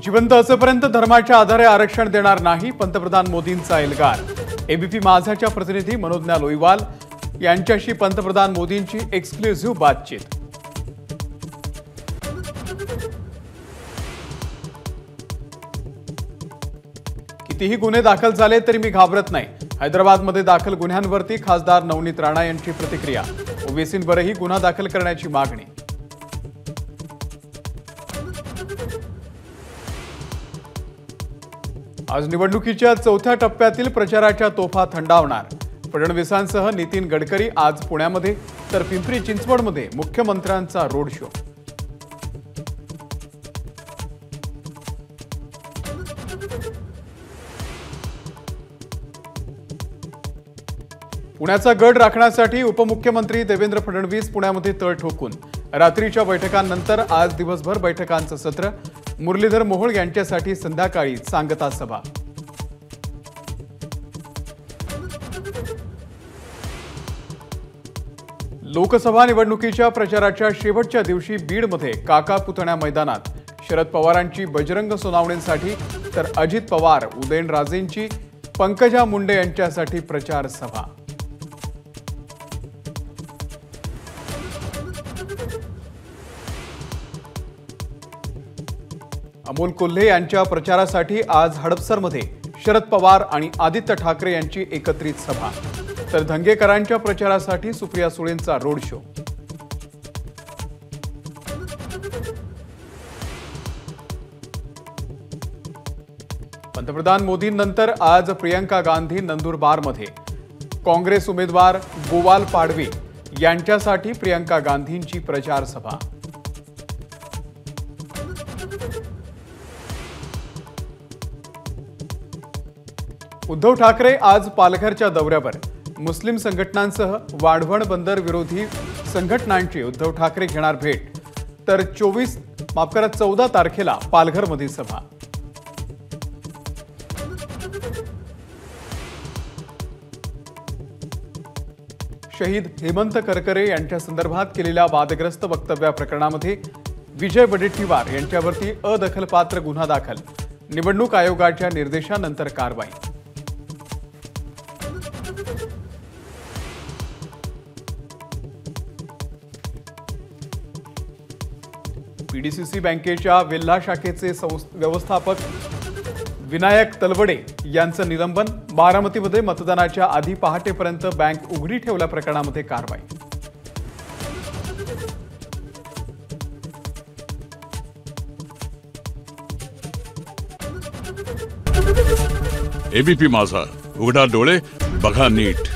जिवंत असेपर्यंत धर्माच्या आधारे आरक्षण देणार नाही, पंतप्रधान मोदींचा एल्गार। एबीपी माझाच्या प्रतिनिधी मनोज्ञा लोईवाल यांच्याशी पंतप्रधान मोदींची एक्सक्लुझिव्ह बातचीत। कितीही गुन्हे दाखल झाले तरी मी घाबरत नाही, हैदराबादमध्ये दाखल गुन्ह्यांवरती खासदार नवनीत राणा यांची प्रतिक्रिया। ओबीसींवरही गुन्हा दाखल करण्याची मागणी। आज निवडणुकीच्या चौथ्या टप्प्यातील प्रचाराच्या तोफा थंडावणार। फडणवीसांसह नितीन गडकरी आज पुण्यामध्ये तर पिंपरी चिंचवडमध्ये मुख्यमंत्र्यांचा रोड शो। पुण्याचा गड राखण्यासाठी उपमुख्यमंत्री देवेंद्र फडणवीस पुण्यामध्ये तळ ठोकून। रात्रीच्या बैठकांनंतर आज दिवसभर बैठकांचं सत्र। मुरलीधर मोहोळ यांच्यासाठी संध्याकाळी सांगता सभा। लोकसभा निवडणुकीच्या प्रचाराच्या शेवटच्या दिवशी बीडमध्ये काका पुतण्या मैदानात शरद पवारांची बजरंग सोनावणेंसाठी तर अजित पवार उदयनराजेंची पंकजा मुंडे यांच्यासाठी प्रचार सभा। अमोल कोल्हे यांच्या प्रचारासाठी आज हडपसरमध्ये शरद पवार आणि आदित्य ठाकरे यांची एकत्रित सभा, तर धंगेकरांच्या प्रचारासाठी सुप्रिया सुळेंचा रोड शो। पंतप्रधान मोदींनंतर आज प्रियंका गांधी नंदुरबारमध्ये। काँग्रेस उमेदवार गोवाल पाडवी यांच्यासाठी प्रियंका गांधींची प्रचार सभा। उद्धव ठाकरे आज पालघरच्या दौऱ्यावर। मुस्लिम संघटनांसह वाढवण बंदर विरोधी संघटनांची उद्धव ठाकरे घेणार भेट, तर 14 तारखेला पालघरमध्ये सभा। शहीद हेमंत करकरे यांच्या संदर्भात केलेल्या वादग्रस्त वक्तव्याप्रकरणामध्ये विजय वडेट्टीवार यांच्यावरती अदखलपात्र गुन्हा दाखल। निवडणूक आयोगाच्या निर्देशानंतर कारवाई। पीडीसीसी बँकेच्या वेल्हा शाखेचे व्यवस्थापक विनायक तलवडे यांचं निलंबन। बारामतीमध्ये मतदानाच्या आधी पहाटेपर्यंत बँक उघडी ठेवल्या प्रकरणामध्ये कारवाई। एबीपी माझा, उघडा डोळे बघा नीट।